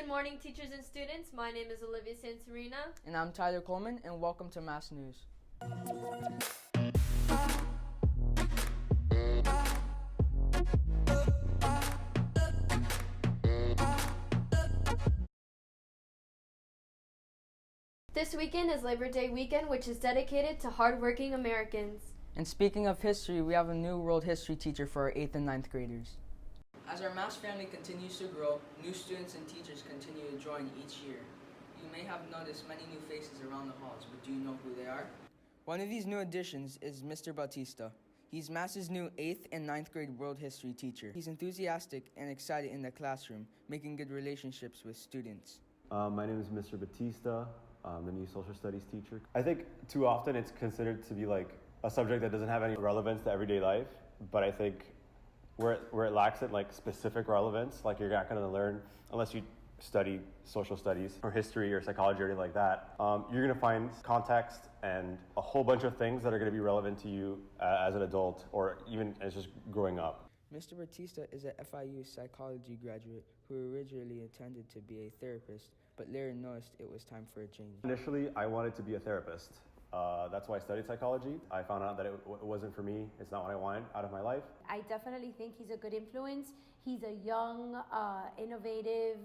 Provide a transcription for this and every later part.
Good morning, teachers and students. My name is Olivia Santorina. And I'm Tyler Coleman, and welcome to Mass News. This weekend is Labor Day weekend, which is dedicated to hardworking Americans. And speaking of history, we have a new world history teacher for our 8th and 9th graders. As our Mass family continues to grow, new students and teachers continue to join each year. You may have noticed many new faces around the halls, but do you know who they are? One of these new additions is Mr. Bautista. He's Mass's new 8th and 9th grade world history teacher. He's enthusiastic and excited in the classroom, making good relationships with students. My name is Mr. Bautista. I'm the new social studies teacher. I think too often it's considered to be like a subject that doesn't have any relevance to everyday life, but I think where it lacks it like specific relevance, like you're not going to learn unless you study social studies or history or psychology or anything like that, you're going to find context and a whole bunch of things that are going to be relevant to you as an adult or even as just growing up. Mr. Bautista is a FIU psychology graduate who originally intended to be a therapist, but later noticed it was time for a change. Initially, I wanted to be a therapist. That's why I studied psychology. I found out that it wasn't for me. It's not what I wanted out of my life. I definitely think he's a good influence. He's a young, innovative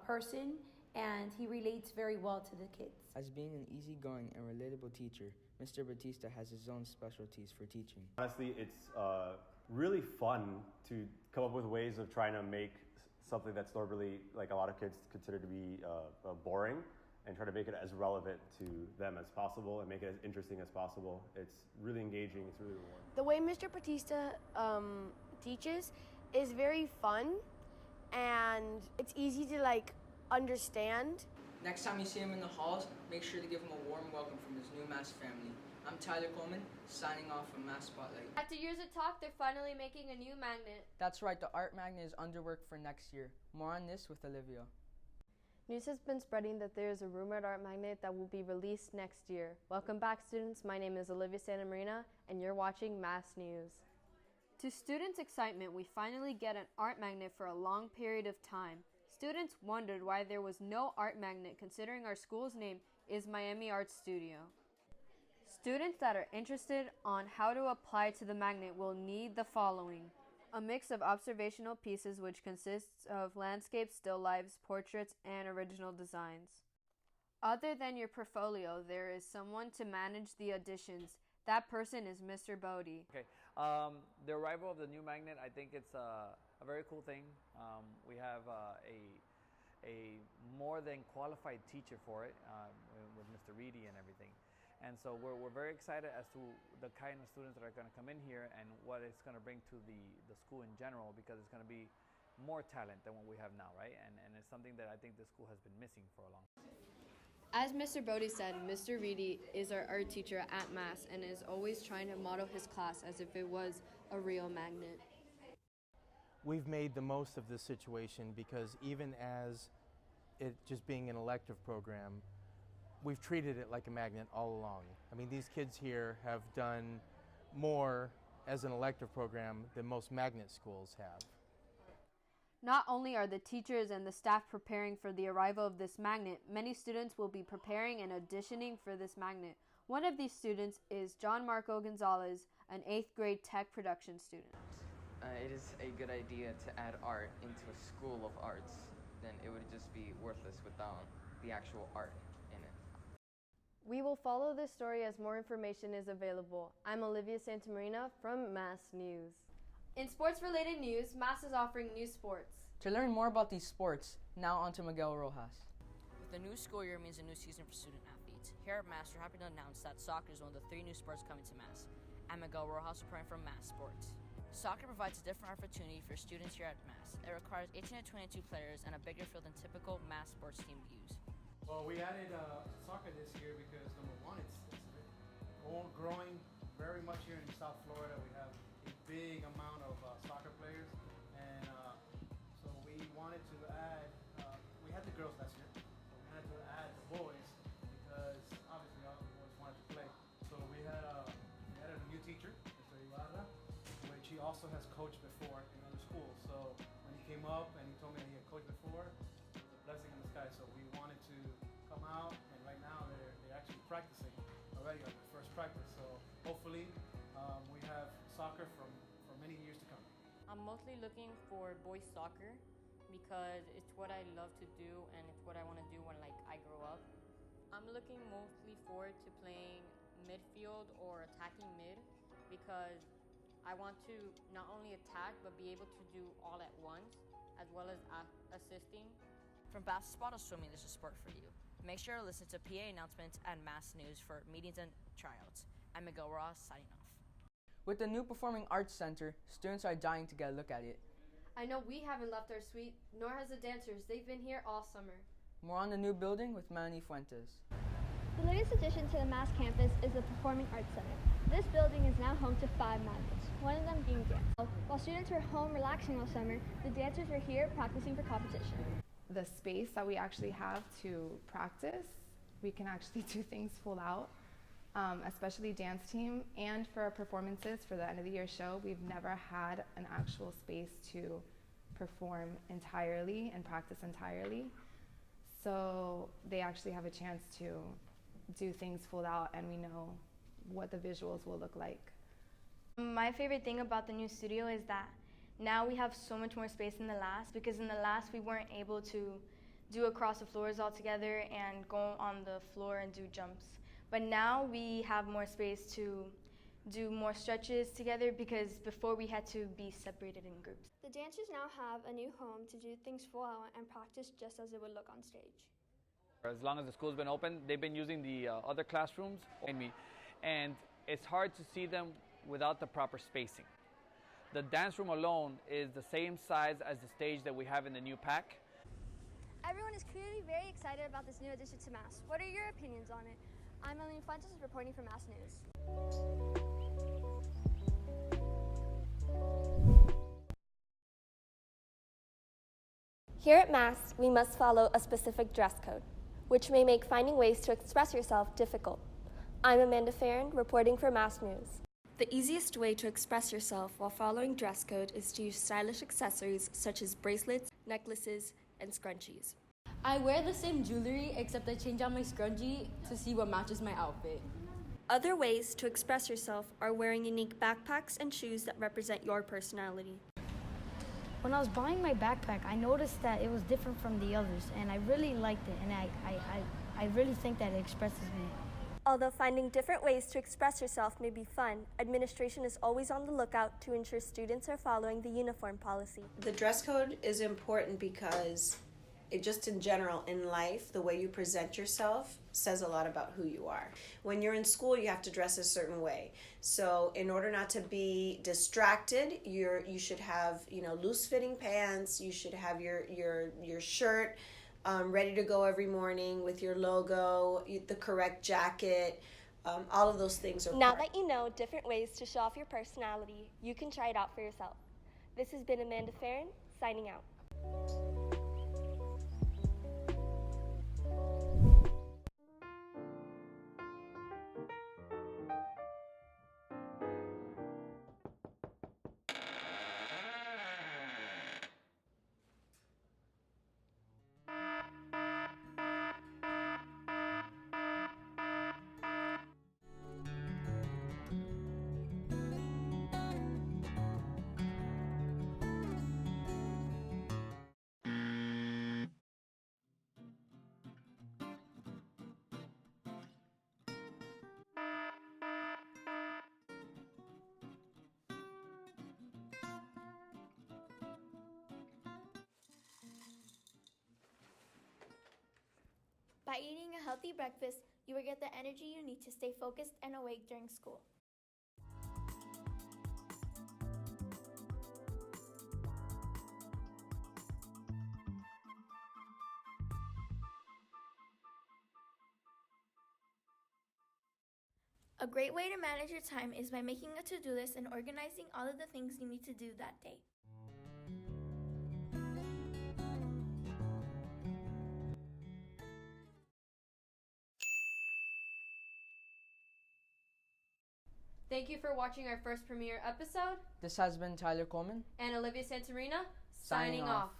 person, and he relates very well to the kids. As being an easygoing and relatable teacher, Mr. Bautista has his own specialties for teaching. Honestly, it's really fun to come up with ways of trying to make something that's normally, like a lot of kids consider to be boring, and try to make it as relevant to them as possible and make it as interesting as possible. It's really engaging, it's really rewarding. The way Mr. Bautista teaches is very fun, and it's easy to understand. Next time you see him in the halls, make sure to give him a warm welcome from his new Mass family. I'm Tyler Coleman, signing off from Mass Spotlight. After years of talk, they're finally making a new magnet. That's right, the art magnet is under work for next year. More on this with Olivia. News has been spreading that there is a rumored art magnet that will be released next year. Welcome back, students. My name is Olivia Santamarina, and you're watching Mass News. To students' excitement, we finally get an art magnet for a long period of time. Students wondered why there was no art magnet considering our school's name is Miami Art Studio. Students that are interested on how to apply to the magnet will need the following: a mix of observational pieces which consists of landscapes, still lifes, portraits, and original designs. Other than your portfolio, there is someone to manage the auditions. That person is Mr. Bodie. Okay, the arrival of the new magnet, I think it's a very cool thing. We have a more than qualified teacher for it with Mr. Reedy and everything. And so we're very excited as to the kind of students that are going to come in here and what it's going to bring to the school in general, because it's going to be more talent than what we have now, right? And it's something that I think the school has been missing for a long time. As Mr. Bodie said, Mr. Reedy is our art teacher at Mass and is always trying to model his class as if it was a real magnet. We've made the most of this situation because even as it just being an elective program, we've treated it like a magnet all along. I mean, these kids here have done more as an elective program than most magnet schools have. Not only are the teachers and the staff preparing for the arrival of this magnet, many students will be preparing and auditioning for this magnet. One of these students is John Marco Gonzalez, an 8th grade tech production student. It is a good idea to add art into a school of arts. Then it would just be worthless without the actual art in it. We will follow this story as more information is available. I'm Olivia Santamarina from Mass News. In sports-related news, Mass is offering new sports. To learn more about these sports, now on to Miguel Rojas. With the new school year means a new season for student athletes. Here at Mass, we're happy to announce that soccer is one of the 3 new sports coming to Mass. I'm Miguel Rojas, reporting from Mass Sports. Soccer provides a different opportunity for students here at Mass. It requires 18 to 22 players and a bigger field than typical Mass sports team would use. Well, we added soccer this year because number one, it's growing very much here in South Florida. We have a big amount of soccer players, and so we wanted to add. We had the girls last year, but we wanted to add the boys because obviously all the boys wanted to play. So we added a new teacher, Mr. Ibarra, which he also has coached before in other schools. So when he came up and he told me that he had coached before, it was a out, and right now they're actually practicing already on their first practice. So hopefully we have soccer for many years to come. I'm mostly looking for boys soccer because it's what I love to do and it's what I want to do when I grow up. I'm looking mostly forward to playing midfield or attacking mid because I want to not only attack but be able to do all at once as well as assisting. From basketball to swimming, there's a sport for you. Make sure to listen to PA announcements and mass news for meetings and tryouts. I'm Miguel Ross, signing off. With the new Performing Arts Center, students are dying to get a look at it. I know we haven't left our suite, nor has the dancers. They've been here all summer. More on the new building with Melanie Fuentes. The latest addition to the Mass campus is the Performing Arts Center. This building is now home to 5 magnets, one of them being dance. While students were home relaxing all summer, the dancers were here practicing for competition. The space that we actually have to practice, we can actually do things full out, especially dance team. And for our performances for the end of the year show, we've never had an actual space to perform entirely and practice entirely. So they actually have a chance to do things full out, and we know what the visuals will look like. My favorite thing about the new studio is that now we have so much more space in the last, because in the last we weren't able to do across the floors all together and go on the floor and do jumps. But now we have more space to do more stretches together, because before we had to be separated in groups. The dancers now have a new home to do things full out and practice just as it would look on stage. As long as the school's been open, they've been using the other classrooms, and it's hard to see them without the proper spacing. The dance room alone is the same size as the stage that we have in the new pack. Everyone is clearly very excited about this new addition to Mass. What are your opinions on it? I'm Melanie Fuentes reporting for Mass News. Here at Mass, we must follow a specific dress code, which may make finding ways to express yourself difficult. I'm Amanda Farron, reporting for Mass News. The easiest way to express yourself while following dress code is to use stylish accessories such as bracelets, necklaces, and scrunchies. I wear the same jewelry, except I change out my scrunchie to see what matches my outfit. Other ways to express yourself are wearing unique backpacks and shoes that represent your personality. When I was buying my backpack, I noticed that it was different from the others, and I really liked it, and I really think that it expresses me. Although finding different ways to express yourself may be fun, administration is always on the lookout to ensure students are following the uniform policy. The dress code is important because just in general in life, the way you present yourself says a lot about who you are. When you're in school, you have to dress a certain way. So in order not to be distracted, you should have loose fitting pants. You should have your shirt ready to go every morning with your logo, the correct jacket. All of those things are Now that you know different ways to show off your personality, you can try it out for yourself. This has been Amanda Farron, signing out. By eating a healthy breakfast, you will get the energy you need to stay focused and awake during school. A great way to manage your time is by making a to-do list and organizing all of the things you need to do that day. Thank you for watching our first premiere episode. This has been Tyler Coleman and Olivia Santarina, signing off.